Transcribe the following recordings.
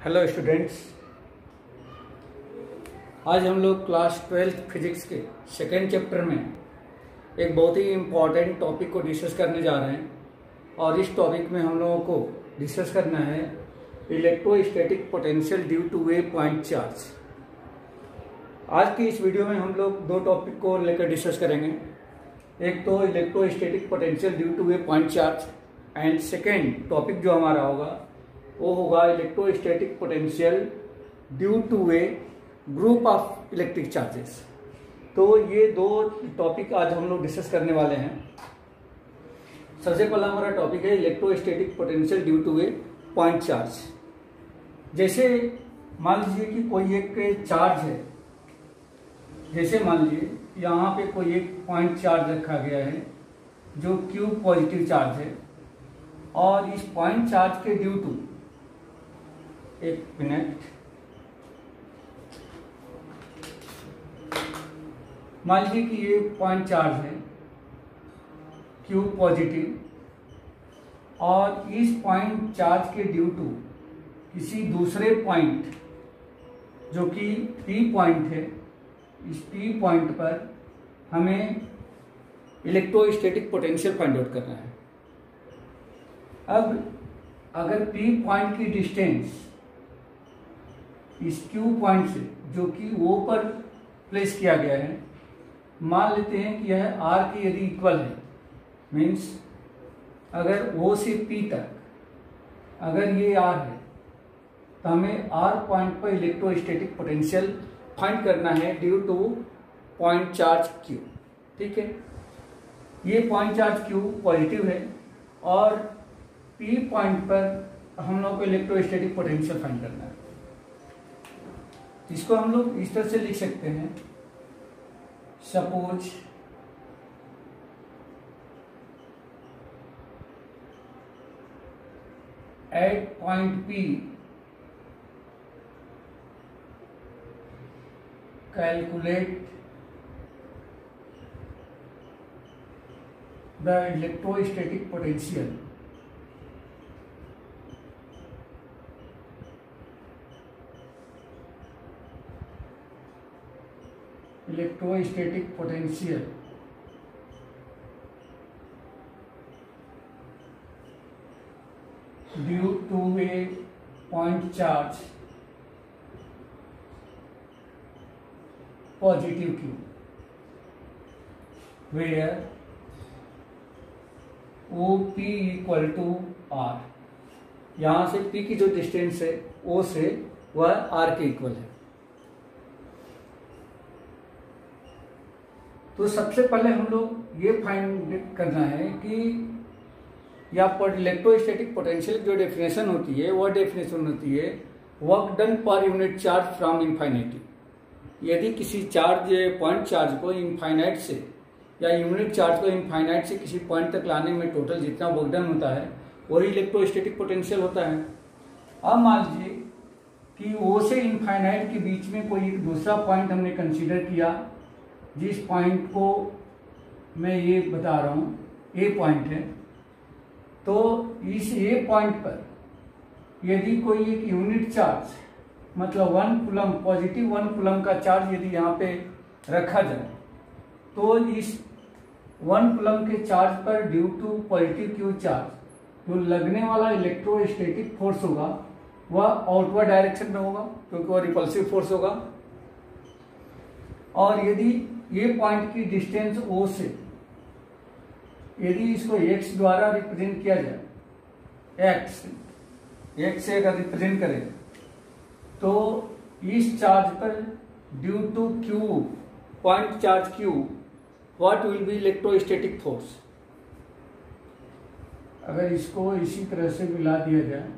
Hello students, आज हम लोग क्लास 12 फिजिक्स के सेकेंड चैप्टर में एक बहुत ही इम्पॉर्टेंट टॉपिक को डिस्कस करने जा रहे हैं। और इस टॉपिक में हम लोगों को डिस्कस करना है electrostatic potential due to a point charge. आज की इस वीडियो में हम लोग दो टॉपिक को लेकर डिस्कस करेंगे। एक तो electrostatic potential due to a point charge and second topic जो हमारा होगा वो होगा electrostatic potential due to a group of electric charges. तो ये दो टॉपिक आज हम लोग डिस्कस करने वाले हैं। सबसे पहला हमारा टॉपिक है electrostatic potential due to a point charge. जैसे मान लीजिए कि कोई एक चार्ज है, जैसे मान लीजिए यहाँ पे कोई एक पॉइंट चार्ज रखा गया है जो Q पॉजिटिव चार्ज है, और इस पॉइंट चार्ज के ड्यू टू, एक मिनट, मान लीजिए कि ये पॉइंट चार्ज है Q पॉजिटिव, और इस पॉइंट चार्ज के ड्यू टू किसी दूसरे पॉइंट जो कि P पॉइंट है, इस P पॉइंट पर हमें इलेक्ट्रोस्टैटिक पोटेंशियल फाइंड आउट करना है। अब अगर P पॉइंट की डिस्टेंस इस Q पॉइंट से जो कि O पर प्लेस किया गया है, मान लेते हैं कि यह R के यदि इक्वल है, मीन्स अगर O से P तक अगर ये R है तो हमें R पॉइंट पर इलेक्ट्रोस्टैटिक पोटेंशियल फाइंड करना है due two point charge Q। ठीक है, ये पॉइंट चार्ज Q पॉजिटिव है और P पॉइंट पर हम लोग को इलेक्ट्रोस्टैटिक पोटेंशियल फाइंड करना है। इसको हम लोग इस तरह से लिख सकते हैं, suppose at point P calculate the electrostatic potential due to a point charge positive Q where OP equal to R। यहां से P की जो डिस्टेंस है O से वह R के इक्वल है। तो सबसे पहले हम लोग ये फाइंड करना है कि या पर इलेक्ट्रोस्टैटिक पोटेंशियल जो डेफिनेशन होती है वह डेफिनेशन होती है वर्क डन पर यूनिट चार्ज फ्रॉम इनफाइनिटी। यदि किसी चार्ज पॉइंट चार्ज को इनफाइनाइट से या यूनिट चार्ज को इनफाइनाइट से किसी पॉइंट तक लाने में टोटल जितना वर्क डन होता है वही इलेक्ट्रोस्टैटिक पोटेंशियल होता है। अब मान लीजिए कि O से इनफाइनाइट के बीच में कोई एक दूसरा पॉइंट हमने कंसीडर किया, जिस पॉइंट को मैं ये बता रहा हूँ A पॉइंट है। तो इस A पॉइंट पर यदि कोई एक यूनिट चार्ज, मतलब 1 कूलम, पॉजिटिव 1 कूलम का चार्ज यदि यहाँ पे रखा जाए, तो इस 1 कूलम के चार्ज पर due to positive Q charge जो लगने वाला इलेक्ट्रोस्टैटिक फोर्स होगा वह आउटवर्ड डायरेक्शन में होगा, क्योंकि वह रिपल्सिव फोर्स होगा। और यदि ये पॉइंट की डिस्टेंस O से यदि इसको x द्वारा रिप्रेजेंट किया जाए, x से अगर रिप्रेजेंट करें, तो इस चार्ज पर due to Q, point charge Q, what will be electrostatic force. अगर इसको इसी तरह से मिला दिया जाए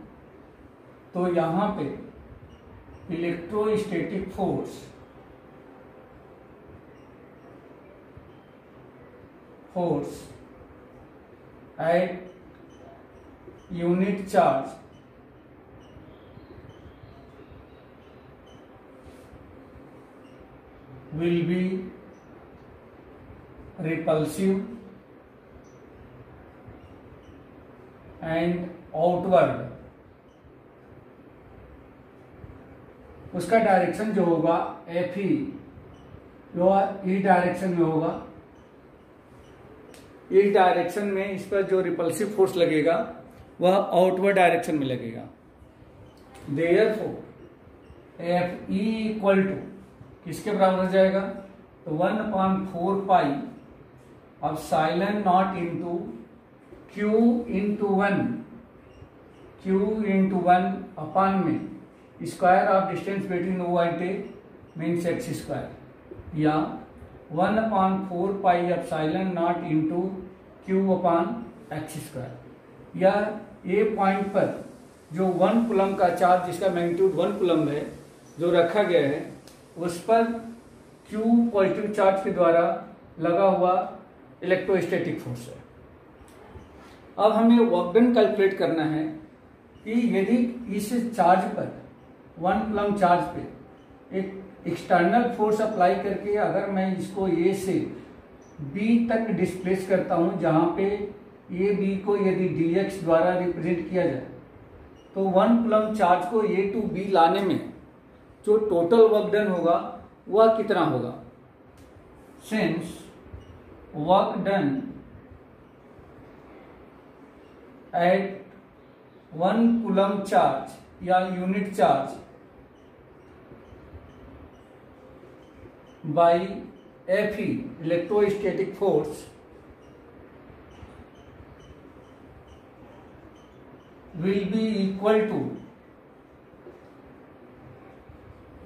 तो यहां पे electrostatic force at unit charge will be repulsive and outward उसका डायरेक्शन जो होगा एफ ई जो ई डायरेक्शन में होगा। इस डायरेक्शन में इस पर जो रिपल्सिव फोर्स लगेगा वह आउटवर्ड डायरेक्शन में लगेगा। Therefore F E equal to किसके बराबर हो जाएगा, तो 1/4 pi epsilon naught into Q into 1 upon में square of distance between O and A means X square, या 1/4 pi epsilon naught into Q upon X square. या ए पॉइंट पर जो 1 कूलम का चार्ज जिसका मैग्नीट्यूड 1 कूलम है जो रखा गया है उस पर क्यू पॉजिटिव चार्ज के द्वारा लगा हुआ इलेक्ट्रोस्टैटिक फोर्स है। अब हमें वर्क डन कैलकुलेट करना है कि यदि इस चार्ज पर 1 कूलम चार्ज पे एक एक्सटर्नल फोर्स अप्लाई करके अगर मैं इसको ए से बी तक डिस्प्लेस करता हूं, जहां पे ए बी को यदि dx द्वारा रिप्रेजेंट किया जाए, तो 1 कूलम चार्ज को ए टू बी लाने में जो टोटल वर्क डन होगा वह कितना होगा। Since work done at 1 coulomb charge या unit charge by F E electrostatic force will be equal to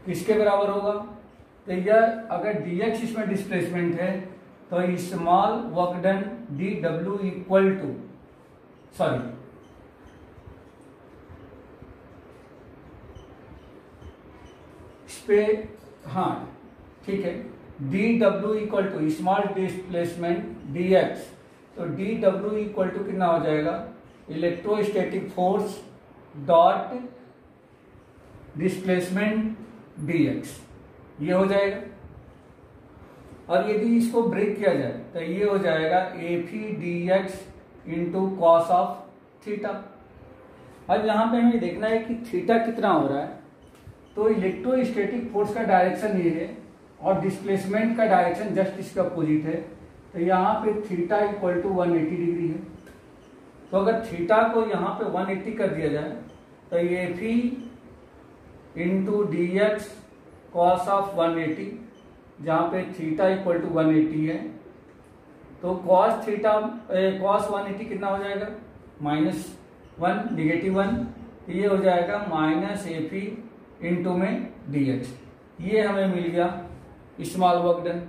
किसके बराबर होगा, तो यह अगर dx इसमें डिस्प्लेसमेंट है तो small work done dw equal to हाँ ठीक है, dw equal to small displacement dx, तो dw इक्वल टू कितना हो जाएगा, electrostatic force dot displacement dx, ये हो जाएगा। और यदि इसको ब्रेक किया जाए तो ये हो जाएगा F E dx into cos of theta. अब यहाँ पे हमें देखना है कि थीटा कितना हो रहा है, तो इलेक्ट्रोस्टैटिक फोर्स का डायरेक्शन ये है और डिस्प्लेसमेंट का डायरेक्शन जस्ट इसका अपोजिट है, तो यहाँ पे थीटा इक्वल टू 180 डिग्री है। तो अगर थीटा को यहाँ पे 180 कर दिया जाए तो ये F E into dx cos of 180, जहाँ पे थीटा इक्वल टू 180 है, तो कॉस 180 कितना हो जाएगा, -1 -1, तो ये हो जाएगा माइनस एफ ई इंटू में dx। ये हमें मिल गया स्मॉल वर्क डन।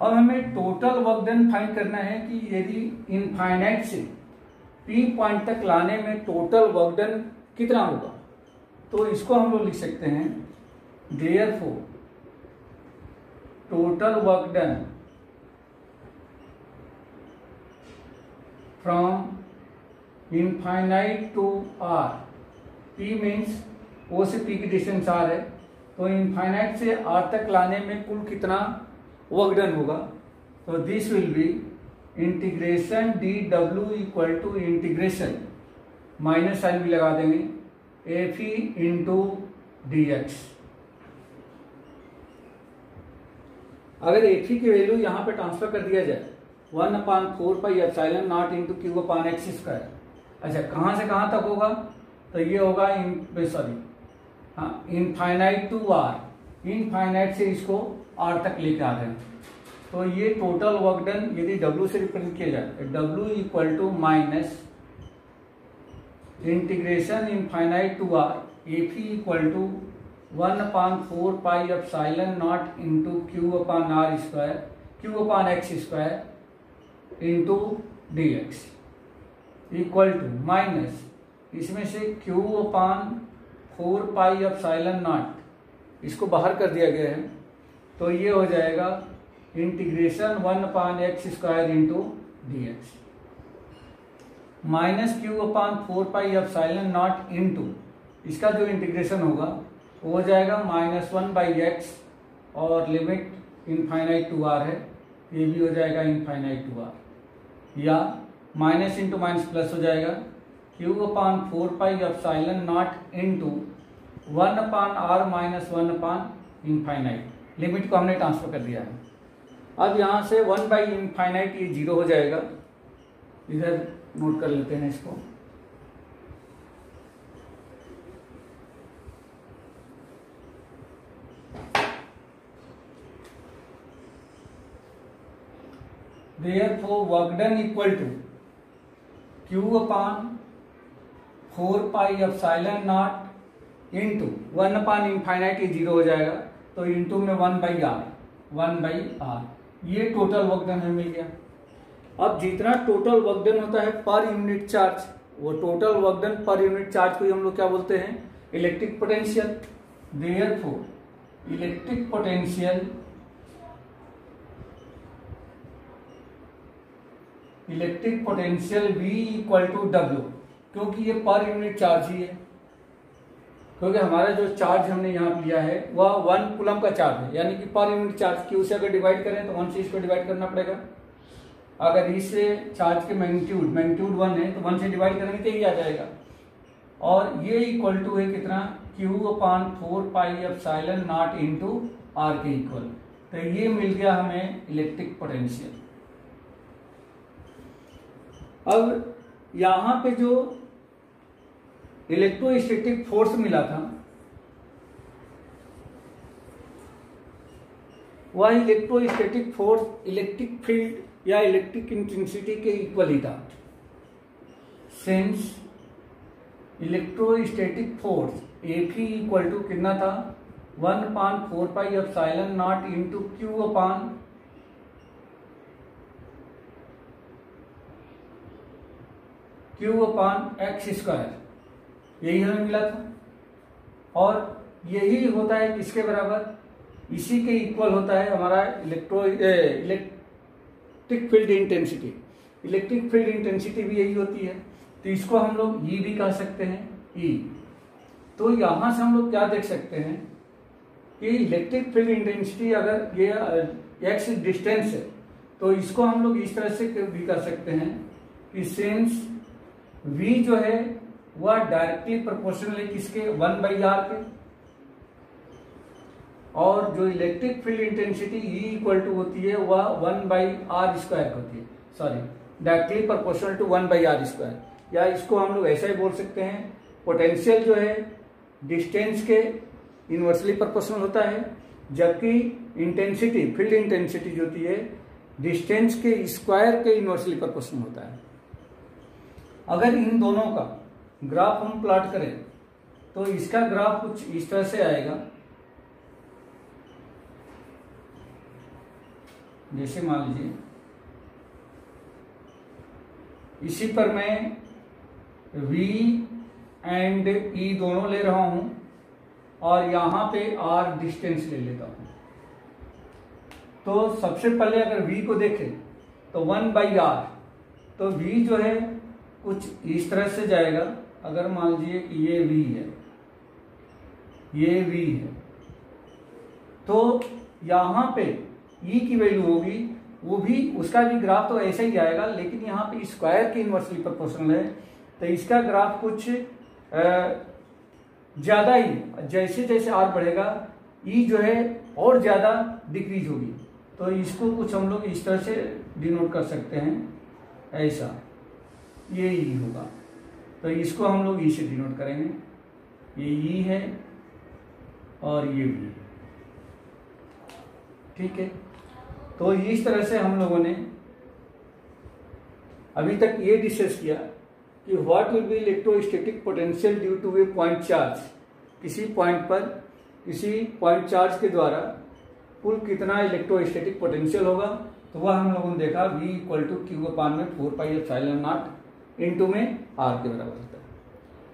अब हमें टोटल वर्क डन फाइंड करना है कि यदि इनफाइनाइट से पी पॉइंट तक लाने में टोटल वर्क डन कितना होगा, तो इसको हम लोग लिख सकते हैं therefore total work done from infinite to R, P means O से पी की डिस्टेंस आर है, तो इनफाइनाइट से आर तक लाने में कुल कितना वर्क डन होगा, तो this will be integration dw equal to integration minus sign भी लगा देंगे एफ ई इंटू dx। अगर एफ ई की वैल्यू यहाँ पे ट्रांसफर कर दिया जाए 1/4 pi epsilon naught into Q upon X square, अच्छा कहाँ से कहाँ तक होगा, तो ये होगा इनफाइनाइट टू आर, इनफाइनाइट से इसको आर तक लेके आ रहे हैं, तो ये टोटल वर्क डन यदि W से रिप्रेजेंट किया जाए W equal to minus integration infinite to R F E equal to 1/4 pi epsilon naught into Q upon R square, Q upon X square into dx equal to minus इसमें से Q upon 4 pi epsilon naught इसको बाहर कर दिया गया है, तो ये हो जाएगा integration 1/x square into dx minus Q upon 4 pi epsilon naught into इसका जो इंटीग्रेशन होगा वो हो जाएगा -1/x और लिमिट इनफाइनाइट टू आर है, ये भी हो जाएगा इनफाइनाइट टू आर, या माइनस इंटू माइनस प्लस हो जाएगा Q upon 4 pi epsilon naught into 1/r-1/इनफाइनाइट, लिमिट को हमने ट्रांसफर कर दिया है। अब यहाँ से 1/इनफाइनाइट ये 0 हो जाएगा, इधर नोट कर लेते हैं इसको। Therefore work done equal to Q/4πε0 into 1/इनफाइनाइट ये 0 हो जाएगा, तो इंटू में 1/r, ये टोटल वर्क डन हमें मिल गया। अब जितना टोटल वर्क डन होता है पर यूनिट चार्ज, वो टोटल वर्क डन पर यूनिट चार्ज को ही हम लोग क्या बोलते हैं, electric potential. Therefore electric potential V equal to W, क्योंकि ये पर यूनिट चार्ज ही है, क्योंकि हमारा जो चार्ज हमने यहाँ लिया है वह 1 कूलम का चार्ज है, यानी कि पर यूनिट चार्ज Q से अगर डिवाइड करें तो 1 से इसको डिवाइड करना पड़ेगा। अगर इससे चार्ज के मैग्नीट्यूड 1 है तो 1 से डिवाइड करेंगे तो यही आ जाएगा। और ये इक्वल टू है कितना, Q/4πε0 इंटू R के इक्वल। तो ये मिल गया हमें इलेक्ट्रिक पोटेंशियल। अब यहां पे जो इलेक्ट्रोस्टैटिक फोर्स मिला था वह इलेक्ट्रोस्टैटिक फोर्स इलेक्ट्रिक फील्ड या इलेक्ट्रिक इंटेंसिटी के इक्वल ही था। Since electrostatic force F equal to कितना था, 1/4πε0 इंटू Q/x², यही हमें मिला था। और यही होता है किसके बराबर, इसी के इक्वल होता है हमारा electric field intensity. Electric field intensity भी यही होती है, तो इसको हम लोग E भी कह सकते हैं, E। तो यहां से हम लोग क्या देख सकते हैं कि इलेक्ट्रिक फील्ड इंटेंसिटी अगर ये x डिस्टेंस है तो इसको हम लोग इस तरह से भी कर सकते हैं कि सिंस V जो है वह डायरेक्टली प्रोपोर्शनल है किसके, 1/r के, और जो electric field intensity E equal to होती है वह 1/r² होती है, sorry directly proportional to 1/r²। या इसको हम लोग ऐसा ही बोल सकते हैं, पोटेंशियल जो है डिस्टेंस के इनवर्सली प्रोपोर्शनल होता है, जबकि इंटेंसिटी फील्ड इंटेंसिटी जो होती है डिस्टेंस के स्क्वायर के इनवर्सली प्रोपोर्शनल होता है। अगर इन दोनों का ग्राफ हम प्लॉट करें तो इसका ग्राफ कुछ इस तरह से आएगा, जैसे मान लीजिए इसी पर मैं V एंड E दोनों ले रहा हूं और यहां पे R डिस्टेंस ले लेता हूं। तो सबसे पहले अगर V को देखें तो 1/r, तो V जो है कुछ इस तरह से जाएगा। अगर मान लीजिए कि ये V है, ये V है, तो यहां पे E की वैल्यू होगी, वो भी उसका भी ग्राफ तो ऐसा ही आएगा, लेकिन यहाँ पे स्क्वायर की इनवर्सली प्रोपोर्शनल है, तो इसका ग्राफ कुछ ज्यादा ही, जैसे जैसे R बढ़ेगा E जो है और ज्यादा डिक्रीज होगी। तो इसको कुछ हम लोग इस तरह से डिनोट कर सकते हैं, ऐसा ये E होगा। तो इसको हम लोग E से डिनोट करेंगे, ये E है और ये V है, ठीक है। तो इस तरह से हम लोगों ने अभी तक ये डिस्कस किया कि what will be electrostatic potential due to a point charge. किसी पॉइंट पर किसी पॉइंट चार्ज के द्वारा कुल कितना इलेक्ट्रोस्टैटिक पोटेंशियल होगा, तो वह हम लोगों ने देखा V equal to Q/4πε0 into में R के बराबर होता है।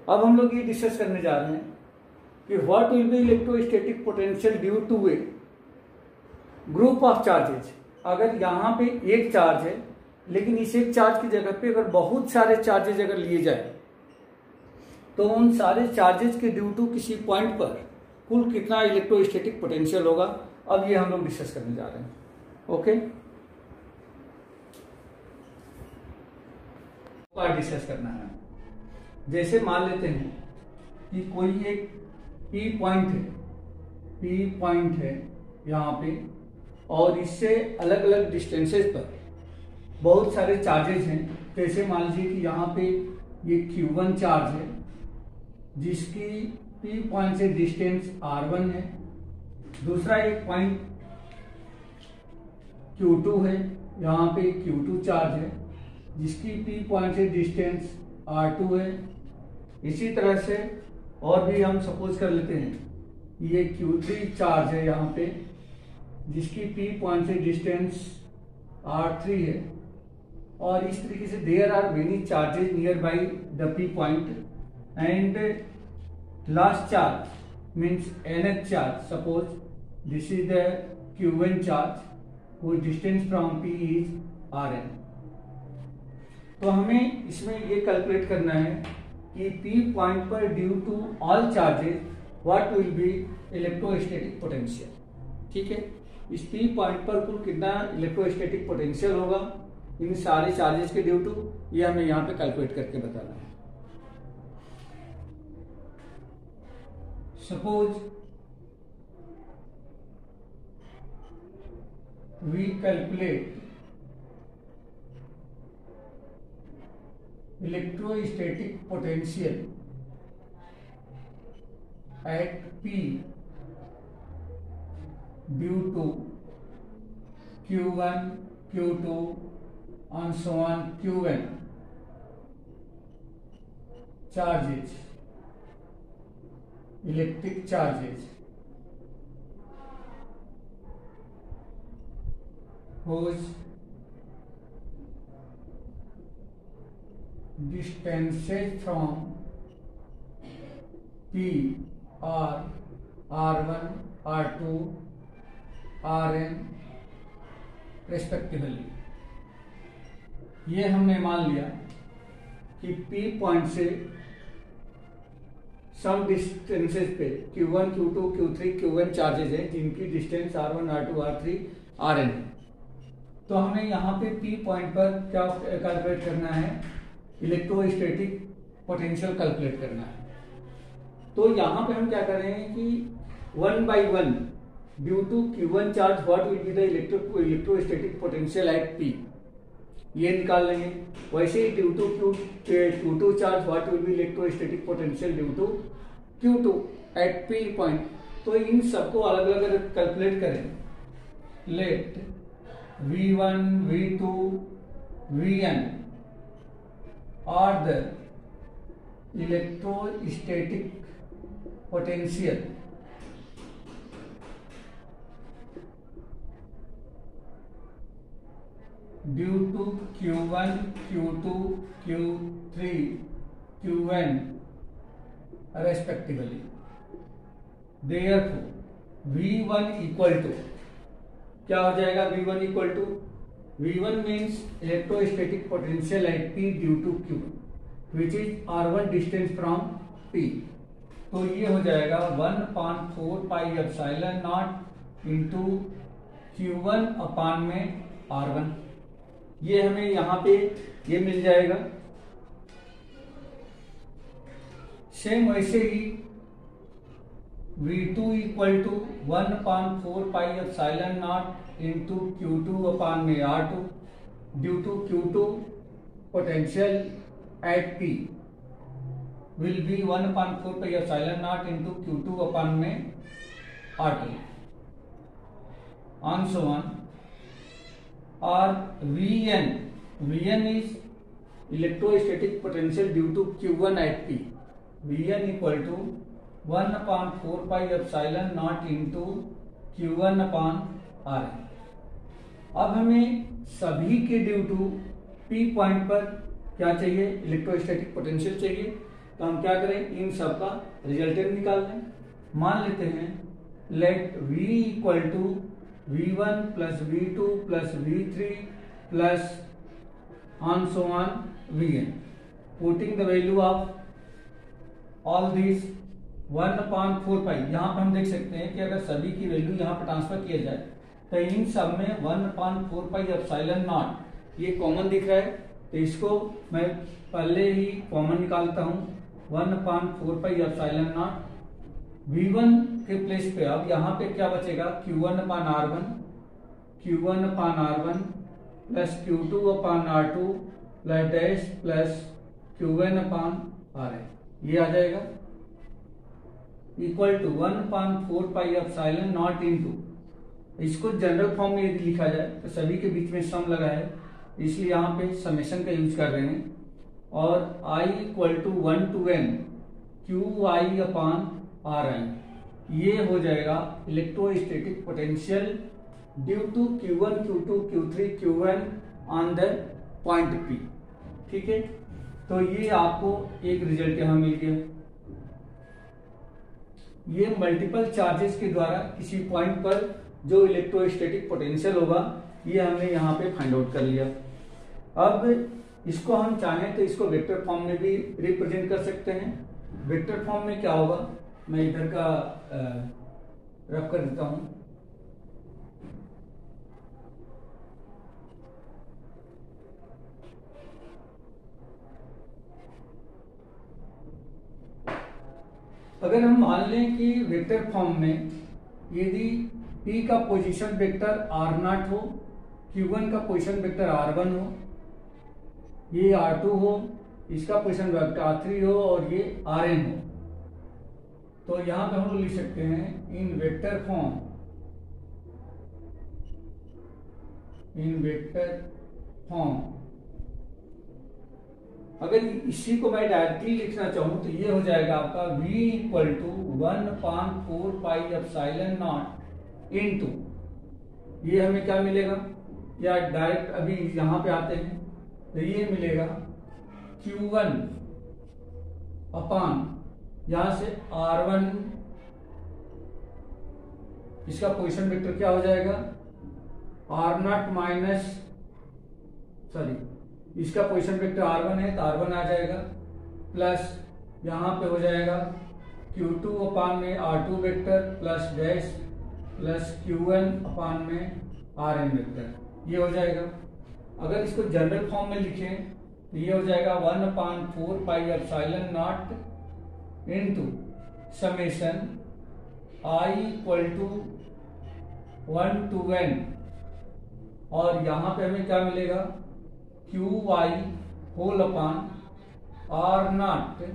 अब हम लोग ये डिस्कस करने जा रहे हैं कि what will be electrostatic potential due to a group of charges. अगर यहाँ पे एक चार्ज है, लेकिन इस एक चार्ज की जगह पे अगर बहुत सारे चार्जेज अगर लिए जाए तो उन सारे चार्जेज के ड्यू टू किसी पॉइंट पर कुल कितना इलेक्ट्रोस्टैटिक पोटेंशियल होगा, अब ये हम लोग डिस्कस करने जा रहे हैं। ओके, डिस्कस करना है। जैसे मान लेते हैं कि कोई एक पी पॉइंट है यहाँ पे, और इससे अलग अलग डिस्टेंसेस पर बहुत सारे चार्जेस हैं। जैसे मान लीजिए कि यहाँ पे ये Q1 चार्ज है जिसकी P पॉइंट से डिस्टेंस R1 है। दूसरा एक पॉइंट Q2 है, यहाँ पे Q2 चार्ज है जिसकी P पॉइंट से डिस्टेंस R2 है। इसी तरह से और भी हम सपोज कर लेते हैं ये Q3 चार्ज है यहाँ पे जिसकी P पॉइंट से डिस्टेंस R3 है। और इस तरीके से there are many charges near by the P point and last charge means nth charge. Suppose this is the Q1 charge whose distance from P is Rn। तो हमें इसमें ये कैलकुलेट करना है कि P पॉइंट पर due to all charges what will be electrostatic potential. ठीक है, इस P पॉइंट पर कुल कितना इलेक्ट्रोस्टैटिक पोटेंशियल होगा इन सारे चार्जेस के ड्यू टू, ये हमें यहाँ पे कैलकुलेट करके बताना है। Suppose we calculate electrostatic potential at P due to Q1, Q2 and so on Qn charges, electric charges whose distances from P are R1, R2, Rn respectively। ये हमने मान लिया कि P पॉइंट से सम डिस्टेंसेस पे Q1, Q2, Q3, Qn charges हैं जिनकी distance R1, R2, R3, Rn है। तो हमें यहाँ पे P पॉइंट पर क्या कैलकुलेट करना है, इलेक्ट्रोस्टैटिक पोटेंशियल कैलकुलेट करना है। तो यहाँ पे हम क्या कर रहे हैं कि 1 by 1 due to Q1 charge what will be the electrostatic potential at P, ये निकाल लेंगे। वैसे ही due to Q2 charge what will be electrostatic potential due to Q2 at P point. तो इन सबको अलग अलग कैलकुलेट करें। Let V1, V2, Vn are the electrostatic potential due to Q1, Q2, Q3, Qn respectively। Therefore, V1 equal to क्या हो जाएगा, V1 equal to V1 means electrostatic potential at P due to Q which is R1 distance from P। तो ये हो जाएगा 1/4 pi epsilon naught into Q1 upon में R1। ये हमें यहाँ पे ये मिल जाएगा। सेम वैसे ही V2 equal to 1/4 pi epsilon naught into Q2 upon में R2 due to Q2 potential at P will be 1/4 pi epsilon naught into Q2 upon में R2 ऑन सो ऑन। और Vn is electrostatic potential due to Q1 at P। Vn equal to 1/4 pi epsilon naught into Q1 upon R। अब हमें सभी के due to P point पर क्या चाहिए, electrostatic potential चाहिए। तो हम क्या करें, इन सब का रिजल्टेंट निकाल लें। मान लेते हैं let V equal to V1 plus V2 plus V3 plus on so on Vn, putting the value of all this 1/4 pi. यहाँ पे हम देख सकते हैं कि अगर सभी की वैल्यू यहाँ पे ट्रांसफर किया जाए तो इन सब में 1/4 पाई एप्सिलॉन नॉट ये कॉमन दिख रहा है, तो इसको मैं पहले ही कॉमन निकालता हूँ। 1/4 पाई एप्सिलॉन नॉट V1 के प्लेस पे अब यहाँ पे क्या बचेगा, Q1 upon R1 plus Q2 upon R2 plus dash plus Qn upon Rn, ये आ जाएगा equal to 1/4 pi epsilon naught into, इसको जनरल फॉर्म में यदि लिखा जाए तो सभी के बीच में सम लगा है, इसलिए यहाँ पे समेशन का यूज कर रहे हैं, और I equal to 1 to n QI upon RI, ये हो जाएगा electrostatic potential due to Q1 Q2 Q3 Qn on the point P। ठीक है, तो ये आपको एक रिजल्ट यहां मिल गया। ये मल्टीपल चार्जेस के द्वारा किसी पॉइंट पर जो इलेक्ट्रोस्टैटिक पोटेंशियल होगा ये हमने यहाँ पे फाइंड आउट कर लिया। अब इसको हम चाहें तो इसको वेक्टर फॉर्म में भी रिप्रेजेंट कर सकते हैं। वेक्टर फॉर्म में क्या होगा, मैं इधर का रफ कर देता हूं। अगर हम मान लें कि वेक्टर फॉर्म में यदि P का पोजीशन वेक्टर R0 हो, Q1 का पोजीशन वेक्टर R1 हो, ये R2 हो, इसका पोजीशन वेक्टर R3 हो और ये Rn हो, तो यहां पे हम लोग लिख सकते हैं इन वेक्टर फॉर्म। अगर इसी को मैं डायरेक्टली लिखना चाहूं तो ये हो जाएगा आपका V equal to 1/4 pi epsilon naught into, ये हमें क्या मिलेगा, या डायरेक्ट अभी यहां पे आते हैं तो ये मिलेगा Q1 अपान यहां से R1, इसका पोजीशन वेक्टर क्या हो जाएगा R0 माइनस, सॉरी इसका पोजीशन वेक्टर R1 है तो R1 आ जाएगा, प्लस यहां पे हो जाएगा Q2 अपान में R2 vector plus dash plus Qn अपान में Rn वेक्टर, ये हो जाएगा। अगर इसको जनरल फॉर्म में लिखें तो ये हो जाएगा 1/4 pi epsilon naught into summation I equal to 1 to n, और यहां पे हमें क्या मिलेगा QI whole upon R0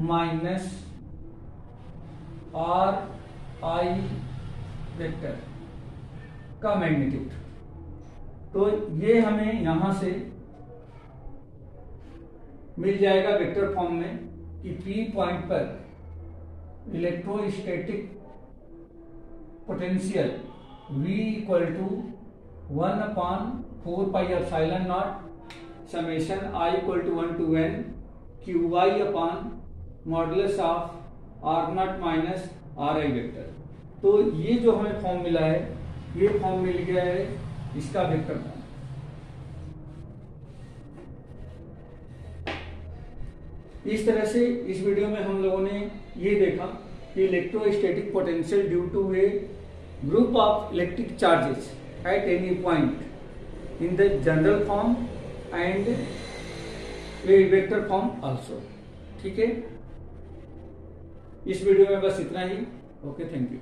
minus RI vector का मैग्नीट्यूड। तो ये हमें यहां से मिल जाएगा वेक्टर फॉर्म में कि P पॉइंट पर electrostatic potential V equal to 1/4 pi epsilon naught summation I equal to 1 to n QI upon modulus of R0 minus RI vector. तो ये जो हमें फॉर्म मिला है, ये फॉर्म मिल गया है इसका वेक्टर फॉर्म। इस तरह से इस वीडियो में हम लोगों ने ये देखा कि electrostatic potential due to a group of electric charges at any point in the general form and a vector form also। ठीक है, इस वीडियो में बस इतना ही। Okay, thank you.